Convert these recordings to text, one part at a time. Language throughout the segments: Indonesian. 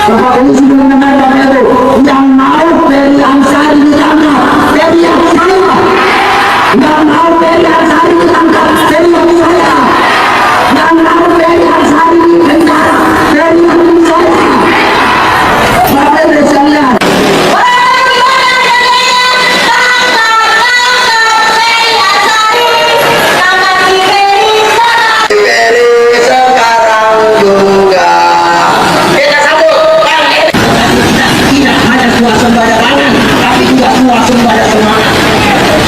Bapak Ibu sudah mendengar Bapak Ibu, yang mau Ferry Amsari ditangkap, Ferry saya. Yang mau Ferry Amsari ditangkap, Ferry saya. Yang mau Ferry Amsari dipenjara, Ferry saya. Bapak Ibu sekalian, swasembada pangan, tapi juga swasembada semangat.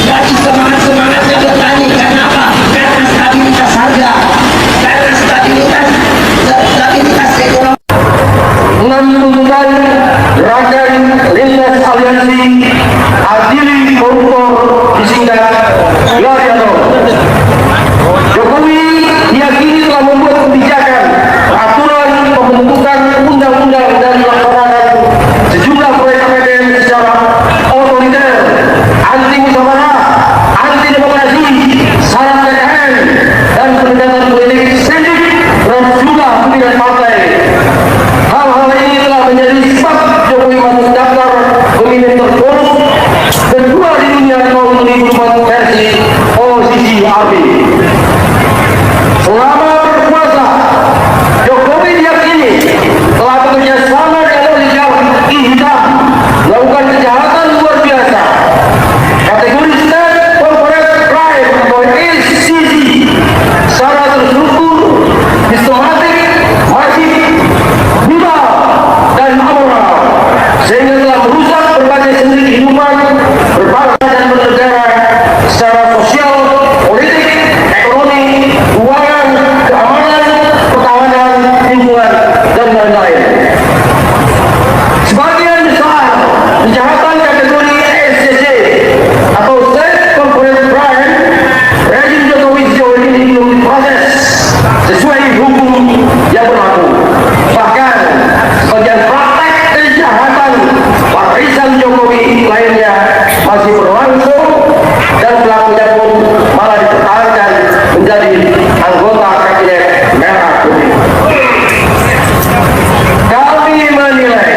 Jadi semangat-semangatnya bertani karena apa? Karena stabilitas harga, karena stabilitas ekonomi. Menentukan Rakan Lintas Aliansi Adili Koruptor disingkat Yariano. Jokowi diyakini telah membuat kebijakan, aturan, pembentukan undang-undang dan melaksanakan sejumlah proyek APBN secara otoriter, anti musyawarah, anti demokrasi, syarat PKN, dan pendekatan politik sendik terhadap sejumlah pimpinan partai. Hal-hal ini telah menjadi sebab Jokowi masuk daftar pemimpin terburuk kedua di dunia tahun 2004 versi OCCRP. Selama berkuasa, Jokowi diyakini telah bekerja sama dengan oligarki hitam melakukan kejahatan luar biasa. Kategori State Corporate Crime atau SCC secara terstruktur, sistematik, masif, brutal, dan amoral, sehingga telah merusak berbagai sendi kehidupan berbangsa dan bernegara secara sosial, politik, ekonomi, keuangan, keamanan, pertahanan, lingkungan, dan lain-lain. Sebagian besar kejahatan kategori SCC atau State Corporate Crime, rezim Jokowi sejauh ini belum diproses sesuai hukum yang berlaku. Bahkan sebagian praktek kejahatan warisan Jokowi lainnya masih berlangsung dan pelakunya pun malah dipertahankan menjadi anggota kabinet merah putih. Kami menilai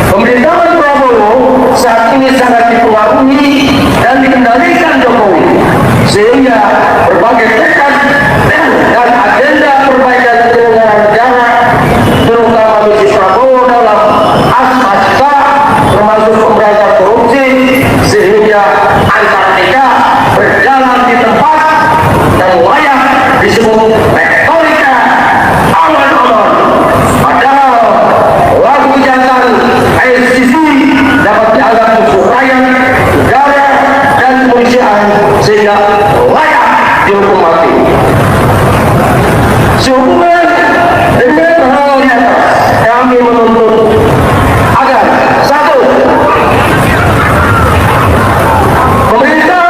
pemerintahan Prabowo saat ini sangat dipengaruhi dan dikendalikan Jokowi, sehingga berbagai tekad dan agenda perbaikan penyelenggaraan negara, terutama misi Prabowo dalam aspek termasuk pemberantasan korupsi, sehingga Antartika berjalan di tempat dan layak disebut tektonika aman-aman. Padahal lagu jantan SCC dapat dianggap musuh rakyat, negara, dan kepolisian, sehingga layak dihukum mati. Sehubungan dengan hal yang atas, kami menuntut agar satu, pemerintah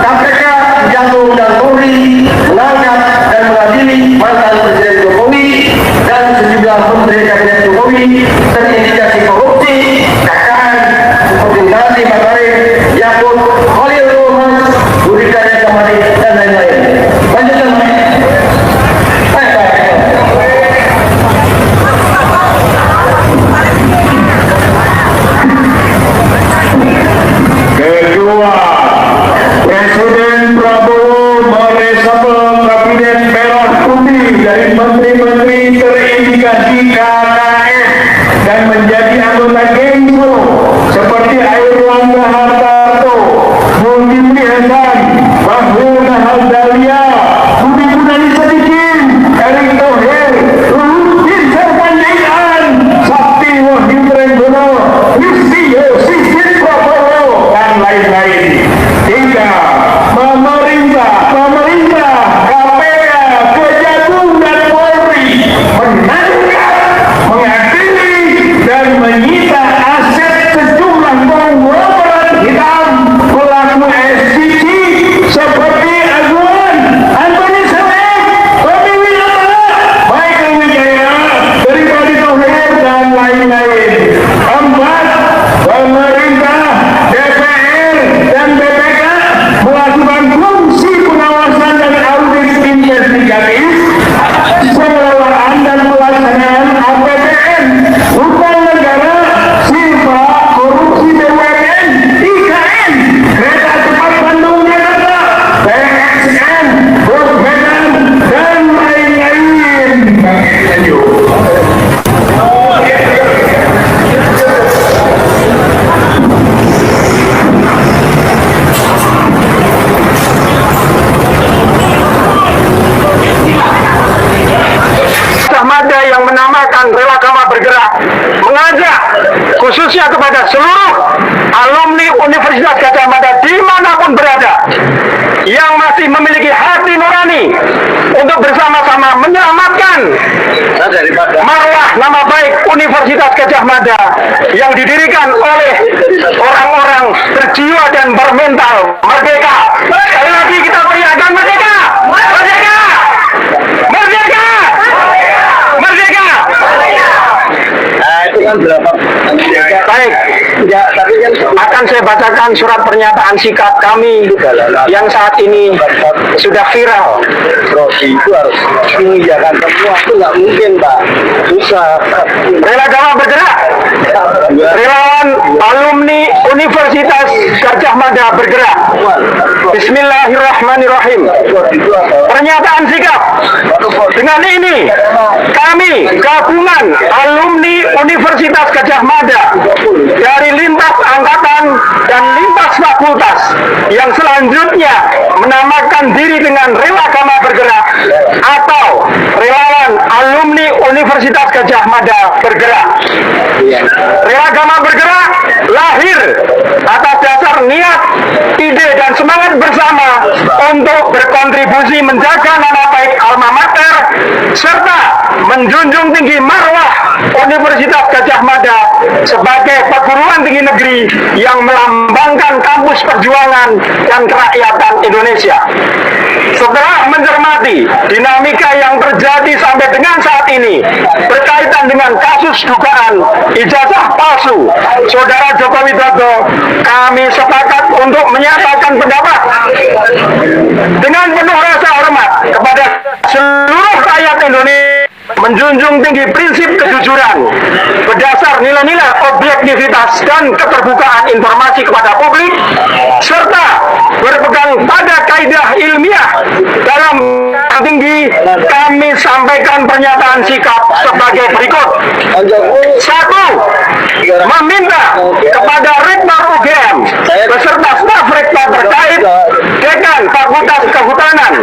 KPK, Kejaksaan dan Polri mengangkat dan mengadili mantan Presiden Jokowi dan sejumlah menteri kabinet Jokowi terindikasi korupsi, KKN seperti Nadiem Makarim, Yakut, Khalil Romas, Budi Karya Samadi, dan lain-lain. Lanjutkan, Kedua, Presiden Prabowo meresapel kabinet merah putih dari menteri-menteri terindikasi KKN dan menjadi anggota Genso seperti Airlangga Hartarto, Zulkifli Hasan, Bahlil Nahardaya, Budi Gunadi Sadikin, Erick Thohir, Luhut Sarpanjaitan, Sakti Wahyu Trenggono, Listio Sigit Prabowo, dan lain-lain. Tiga, pemerintah, KPK, Kejaksaan dan Polri menangkap, mengadili, dan Bergerak mengajak khususnya kepada seluruh alumni Universitas Gadjah Mada dimanapun berada yang masih memiliki hati nurani untuk bersama-sama menyelamatkan marwah nama baik Universitas Gadjah Mada yang didirikan oleh orang-orang berjiwa dan bermental merdeka. Sekali lagi kita teriakkan merdeka! Merdeka! Merdeka! Merdeka! Itu kan berapa? Baik, akan saya bacakan surat pernyataan sikap kami yang saat ini sudah viral. Prodi itu harus mengiyakan semua, itu nggak mungkin Pak, susah. Rela Gama Bergerak, relawan alumni Universitas Gadjah Mada bergerak. Bismillahirrahmanirrahim. Pernyataan sikap. Dengan ini kami gabungan alumni Universitas Gadjah Mada dari lintas angkatan dan lintas fakultas yang selanjutnya menamakan diri dengan Rela Gama Bergerak atau relawan alumni Universitas Gadjah Mada bergerak. Rela Gama Bergerak lahir atas dasar niat, ide dan semangat bersama untuk berkontribusi menjaga nama baik alma mater serta menjunjung tinggi marwah Universitas Gadjah Mada sebagai perguruan tinggi negeri yang melambangkan kampus perjuangan dan kerakyatan Indonesia. Setelah mencermati dinamika yang terjadi sampai dengan saat ini berkaitan dengan kasus dugaan ijazah palsu Saudara Joko Widodo, kami sepakat untuk menyatakan pendapat dengan penuh rasa hormat kepada seluruh rakyat Indonesia, menjunjung tinggi prinsip kejujuran berdasar nilai-nilai objektivitas dan keterbukaan informasi kepada publik serta berpegang pada kaidah ilmiah. Dalam tinggi kami sampaikan pernyataan sikap sebagai berikut. 1. Meminta kepada Rektor UGM beserta staf rektor terkait, dekan Fakultas Kehutanan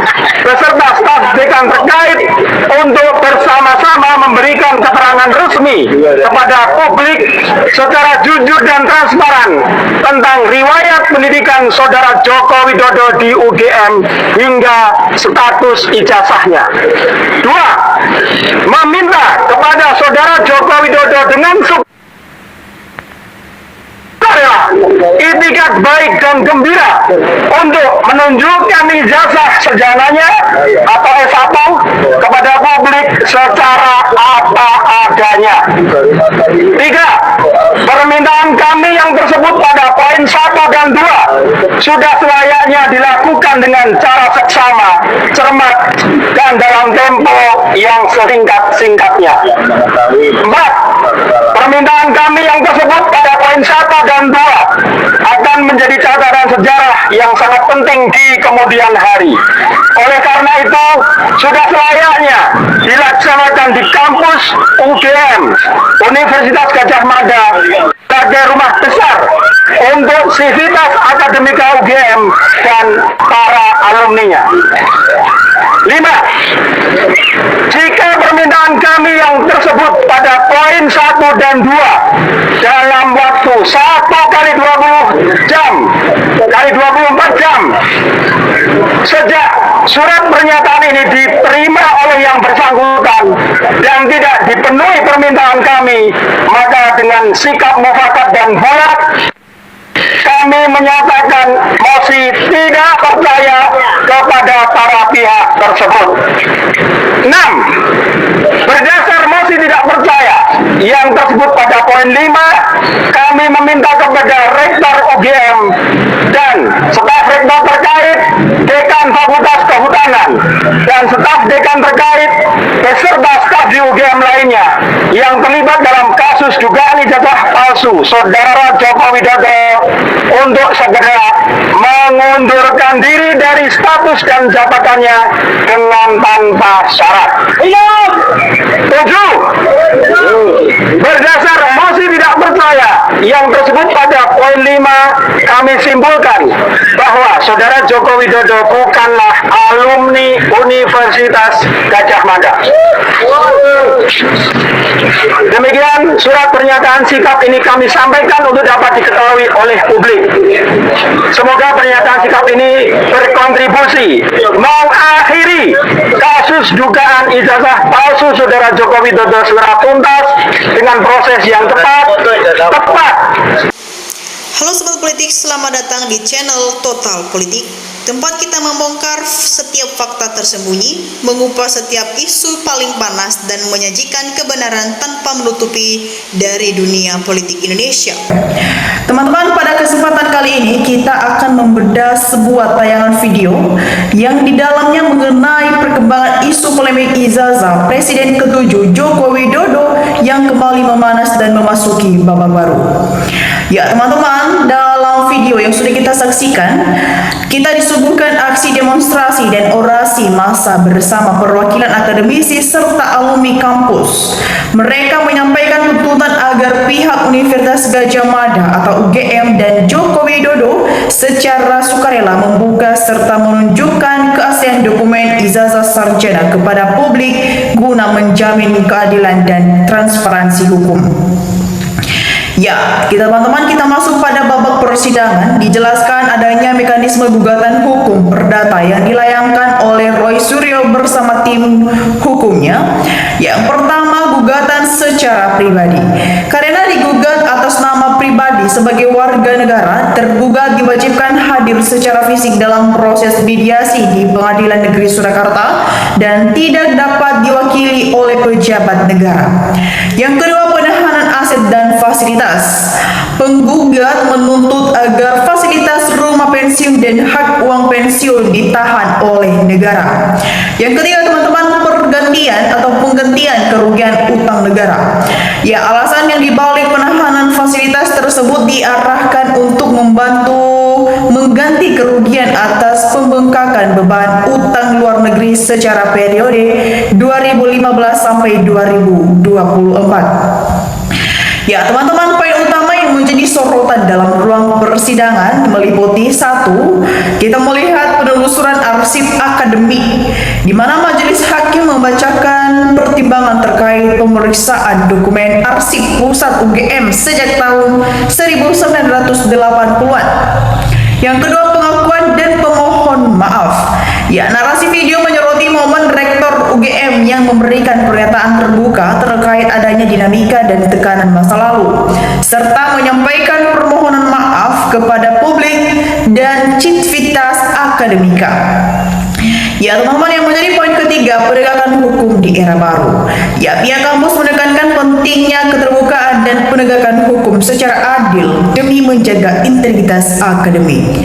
beserta staf dekan terkait untuk bersama-sama memberikan keterangan resmi kepada publik secara jujur dan transparan tentang riwayat pendidikan Saudara Joko Widodo di UGM hingga status ijazahnya. 2. Meminta kepada Saudara Joko Widodo dengan itikat baik dan gembira untuk menunjukkan ijazah sarjananya atau S1 kepada publik secara apa adanya. 3. Permintaan kami yang tersebut pada poin 1 dan 2 sudah selayaknya dilakukan dengan cara seksama, cermat, dan dalam tempo yang sesingkat-singkatnya. 4. Permintaan kami yang tersebut pada poin 1 dan 2 akan menjadi catatan sejarah yang sangat penting di kemudian hari. Oleh karena itu, sudah selayaknya dilaksanakan di kampus UGM, Universitas Gadjah Mada, sebagai rumah besar untuk sivitas akademika UGM dan para alumninya. 5. Jika permintaan kami yang tersebut pada poin 1 dan 2 dalam waktu 1 kali 20 jam kali 24 jam sejak surat pernyataan ini diterima oleh yang bersangkutan dan tidak dipenuhi permintaan kami, maka dengan sikap mufakat dan bulat kami menyatakan mosi tidak percaya kepada para pihak tersebut. 6. Berdasar mosi tidak percaya yang tersebut pada poin 5, kami meminta kepada Rektor UGM dan staf rektor terkait, dekan Fakultas Kehutanan dan staf dekan terkait beserta staf di UGM lainnya yang terlibat dalam kasus dugaan ijazah palsu Saudara Joko Widodo untuk segera mengundurkan diri dari status dan jabatannya dengan tanpa syarat. 7. Berdasar mosi tidak percaya yang tersebut pada poin 5 kami simpulkan bahwa Saudara Joko Widodo bukanlah alumni Universitas Gadjah Mada. Demikian surat pernyataan sikap ini kami sampaikan untuk dapat diketahui oleh publik. Semoga pernyataan sikap ini berkontribusi mengakhiri kasus dugaan ijazah palsu Saudara Joko Widodo secara tuntas dengan proses yang tepat. Halo Sobat Politik, selamat datang di channel Total Politik, tempat kita membongkar setiap fakta tersembunyi, mengupas setiap isu paling panas, dan menyajikan kebenaran tanpa menutupi dari dunia politik Indonesia. Teman-teman, pada kesempatan kali ini kita akan membedah sebuah tayangan video yang di dalamnya mengenai perkembangan isu polemik ijazah Presiden ke-7 Joko Widodo yang kembali memanas dan memasuki babak baru. Ya teman-teman, dalam video yang sudah kita saksikan, kita disuguhkan aksi demonstrasi dan orasi massa bersama perwakilan akademisi serta alumni kampus. Mereka menyampaikan tuntutan agar pihak Universitas Gadjah Mada atau UGM dan Joko Widodo secara sukarela membuka serta menunjukkan keaslian dokumen ijazah sarjana kepada publik guna menjamin keadilan dan transparansi hukum. Ya, teman-teman, kita masuk pada babak persidangan. Dijelaskan adanya mekanisme gugatan hukum perdata yang dilayangkan oleh Roy Suryo bersama tim hukumnya. Yang pertama, gugatan secara pribadi. Karena digugat atas nama pribadi sebagai warga negara, tergugat diwajibkan hadir secara fisik dalam proses mediasi di Pengadilan Negeri Surakarta dan tidak dapat diwakili oleh pejabat negara. Yang kedua, penahanan aset dan fasilitas. Penggugat menuntut agar fasilitas rumah pensiun dan hak uang pensiun ditahan oleh negara. Yang ketiga, teman-teman, pergantian atau penggantian kerugian utang negara. Ya, alasan yang dibalik penahanan fasilitas tersebut diarahkan untuk membantu mengganti kerugian atas pembengkakan beban utang luar negeri secara periode 2015 sampai 2024. Ya teman-teman, poin utama yang menjadi sorotan dalam ruang persidangan meliputi: satu, kita melihat penelusuran arsip akademik, di mana majelis hakim membacakan pertimbangan terkait pemeriksaan dokumen arsip pusat UGM sejak tahun 1980-an. Yang kedua, pengakuan dan pemohon maaf. Ya, narasi video menyoroti momen Rektor UGM yang memberikan pernyataan terbuka terkait adanya dinamika dan tekanan masa lalu, serta menyampaikan permohonan maaf kepada publik dan civitas akademika. Ya teman-teman, yang menjadi poin ketiga, penegakan hukum di era baru. Ya, pihak kampus menekankan pentingnya keterbukaan dan penegakan hukum secara adil demi menjaga integritas akademik.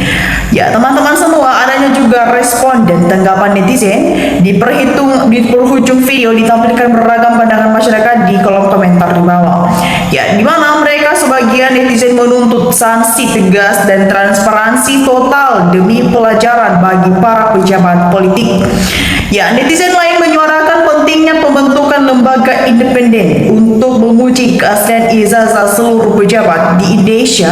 Ya teman-teman semua, adanya juga respon dan tanggapan netizen. Di penghujung video ditampilkan beragam pandangan masyarakat di kolom komentar di bawah. Ya, di mana mereka sebagian netizen menuntut sanksi tegas dan transparansi total demi pelajaran bagi para pejabat politik. Ya, netizen lain menyuarakan pentingnya pembentukan lembaga independen untuk menguji keaslian ijazah seluruh pejabat di Indonesia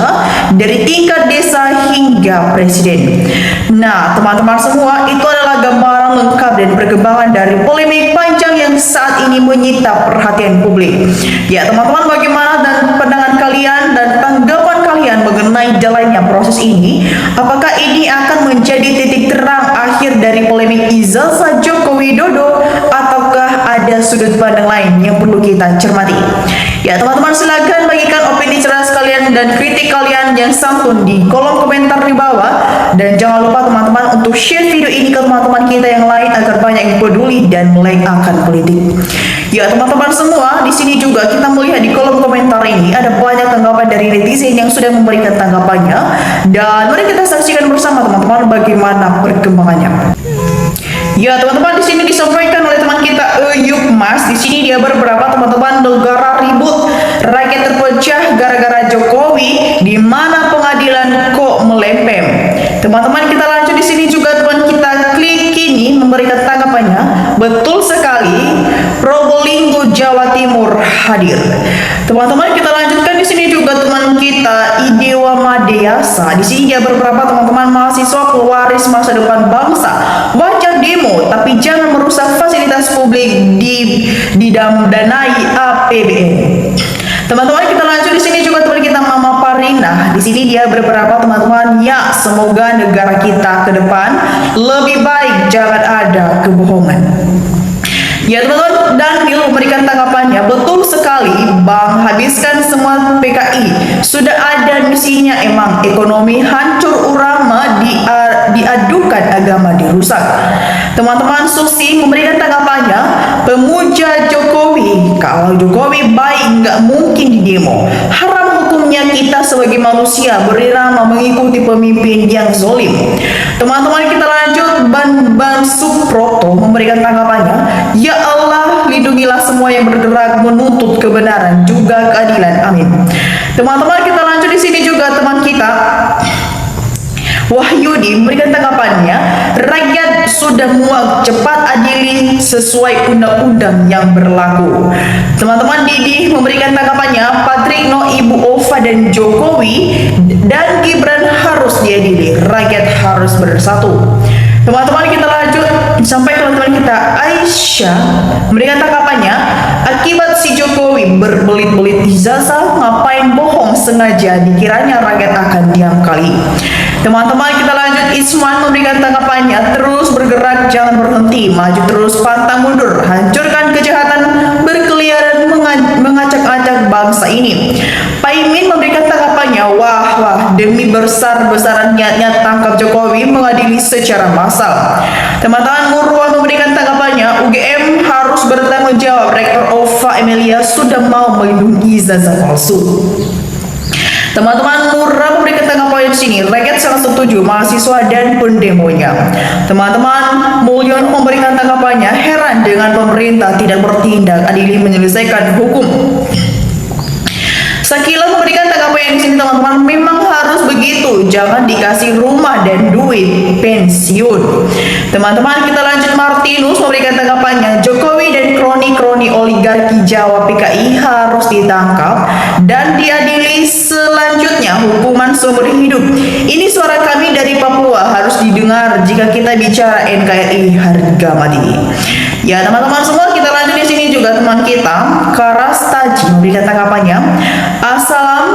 dari tingkat desa hingga presiden. Nah, teman-teman semua, itu adalah gambaran lengkap dan perkembangan dari polemik panjang yang saat ini menyita perhatian publik. Ya, teman-teman, bagaimana dan pandangan kalian dan tanggapan kalian mengenai jalannya proses ini? Apakah ini akan menjadi titik terang akhir dari polemik ijazah Joko Widodo, ataukah ada sudut pandang lain yang perlu kita cermati? Ya teman-teman, silakan bagikan opini cerdas kalian dan kritik kalian yang santun di kolom komentar di bawah, dan jangan lupa teman-teman untuk share video ini ke teman-teman kita yang lain agar banyak yang peduli dan melek akan politik. Ya teman-teman semua, di sini juga kita melihat di kolom komentar ini ada banyak tanggapan dari netizen yang sudah memberikan tanggapannya, dan mari kita saksikan bersama teman-teman bagaimana perkembangannya. Ya teman-teman, di sini disampaikan oleh teman kita Yuk Mas. Di sini dia beberapa teman-teman, negara ribut, rakyat terpecah gara-gara Jokowi, di mana pengadilan kok melempem. Teman-teman, kita lanjut di sini juga teman kita Klik ini memberikan tanggapannya. Betul sekali, problem Probolinggo, Jawa Timur hadir. Teman-teman, kita lanjutkan di sini juga teman kita Idewa Madeasa. Di sini dia beberapa teman-teman mahasiswa pewaris masa depan bangsa. Wajar demo, tapi jangan merusak fasilitas publik didanai APBN. Teman-teman, kita lanjut di sini juga teman kita Mama Parina. Di sini dia beberapa teman-teman, ya semoga negara kita ke depan lebih baik, jangan ada kebohongan. Ya teman-teman, Daniel memberikan tanggapannya, betul sekali Bang, habiskan semua PKI, sudah ada misinya emang, ekonomi hancur urama diadukan agama dirusak. Teman-teman, Susi memberikan tanggapannya, pemuja Jokowi, kalau Jokowi baik nggak mungkin di demo, haram hukumnya kita sebagai manusia berirama mengikuti pemimpin yang zolim. Teman-teman, kita lanjut, Ban Suproto memberikan tanggapannya, ya Allah, lindungilah semua yang bergerak menuntut kebenaran juga keadilan, amin. Teman-teman, kita lanjut di sini juga teman kita Wahyudi memberikan tanggapannya, rakyat sudah muak, cepat adili sesuai undang-undang yang berlaku. Teman-teman, Didi memberikan tanggapannya, Patrikno, Ibu Ova dan Jokowi dan Gibran harus diadili, rakyat harus bersatu. Teman-teman, kita lanjut sampai teman-teman kita Aisyah memberikan tanggapannya, akibat si Jokowi berbelit-belit ijazah, ngapain bohong sengaja, dikiranya rakyat akan diam kali. Teman-teman, kita lanjut, Isman memberikan tanggapannya, terus bergerak jangan berhenti, maju terus pantang mundur, hancurkan kejahatan berkeliaran mengacak-acak bangsa ini. Paimin memberikan tanggapannya, wah demi besar-besaran niatnya tangkap Jokowi mengadili secara massal. Teman-teman, Murwa memberikan tanggapannya, UGM harus bertanggung jawab, Rektor Ova Emilia sudah mau melindungi ijazah palsu. Teman-teman, Murra memberikan tanggapan di sini, rakyat sangat setuju mahasiswa dan pendemonya. Teman-teman, Mulyon memberikan tanggapannya, heran dengan pemerintah tidak bertindak adili menyelesaikan hukum. Sakila memberikan tanggapan di sini, teman-teman, memang harus begitu, jangan dikasih rumah dan duit pensiun. Teman-teman, kita lanjut, Martinus memberikan tanggapannya, Jokowi dan kroni-kroni oligarki Jawa PKI harus ditangkap dan diadili, selanjutnya hukuman seumur hidup. Ini suara kami dari Papua harus didengar jika kita bicara NKRI harga mati. Ya teman-teman semua, kita lanjut di sini juga teman kita Karas Taji memberikan tanggapannya, assalam,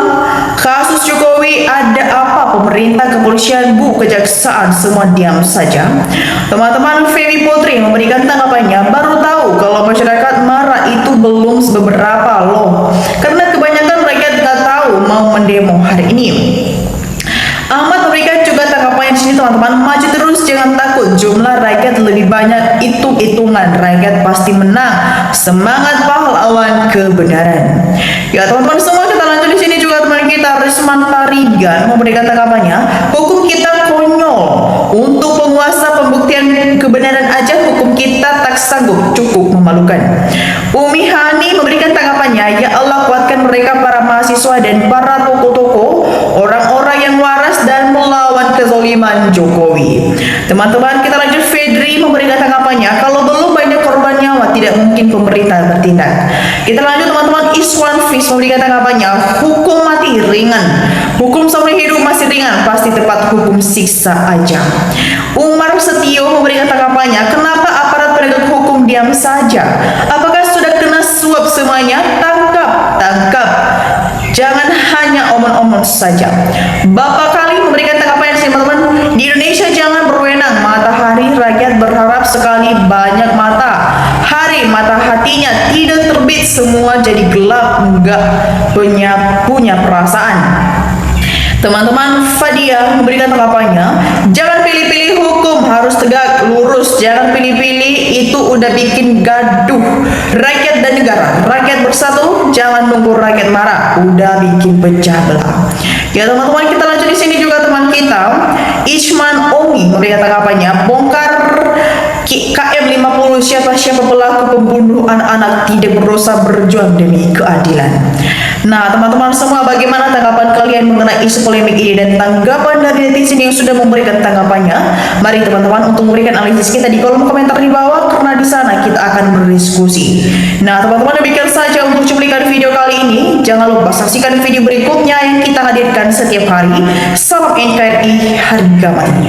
kasus Jokowi ada apa, pemerintah, kepolisian, Bu, kejaksaan semua diam saja. Teman-teman, Femi Putri memberikan tanggapannya, baru tahu kalau masyarakat marah itu belum beberapa loh, karena kebanyakan rakyat gak tahu mau mendemo hari ini. Ahmad memberikan juga tanggapan di sini, teman-teman, maju terus jangan takut, jumlah rakyat lebih banyak, itu hitungan rakyat pasti menang, semangat pahlawan kebenaran. Ya teman-teman semua, kita lanjut di sini juga teman kita Risman Tarigan memberikan tanggapannya, hukum kita konyol, untuk penguasa pembuktian kebenaran aja hukum kita tak sanggup, cukup memalukan. Umi Hani memberikan tanggapannya, ya Allah kuatkan mereka para mahasiswa dan para tokoh-tokoh, orang-orang yang waras dan melawan kezaliman Jokowi. Teman-teman, kita lanjut, Fedri memberikan tanggapannya, kalau belum banyak korban nyawa tidak mungkin pemerintah bertindak. Kita lanjut teman-teman, Iswan Fis memberikan tanggapannya, hukum mati ringan, hukum seumur hidup masih ringan, pasti tepat hukum siksa aja. Umar Setio memberikan tanggapannya, kenapa aparat penegak hukum diam saja, apakah sudah kena suap semuanya? Tangkap, jangan hanya omong-omong saja. Bapak Kali memberikan tanggapan yang teman-teman, di Indonesia jangan berwenang, matahari rakyat berharap sekali banyak mata hari, mata hatinya tidak terbit, semua jadi gelap, enggak punya perasaan. Teman-teman, Fadia memberikan tanggapannya, jangan pilih-pilih hukum, harus tegak lurus, jangan pilih-pilih, itu udah bikin gaduh rakyat dan negara. Rakyat bersatu, jangan nunggu rakyat marah, udah bikin pecah belah. Ya teman-teman, kita lanjut di sini juga teman kita Isman Omi memberikan tanggapannya, bongkar KM 50 membunuh siapa-siapa pelaku pembunuh anak-anak tidak berdosa berjuang demi keadilan. Nah, teman-teman semua, bagaimana tanggapan kalian mengenai isu polemik ini dan tanggapan dari netizen yang sudah memberikan tanggapannya? Mari teman-teman untuk memberikan analisis kita di kolom komentar di bawah, karena di sana kita akan berdiskusi. Nah, teman-teman, demikian saja untuk cuplikan video kali ini. Jangan lupa saksikan video berikutnya yang kita hadirkan setiap hari. Salam NKRI, harga mati.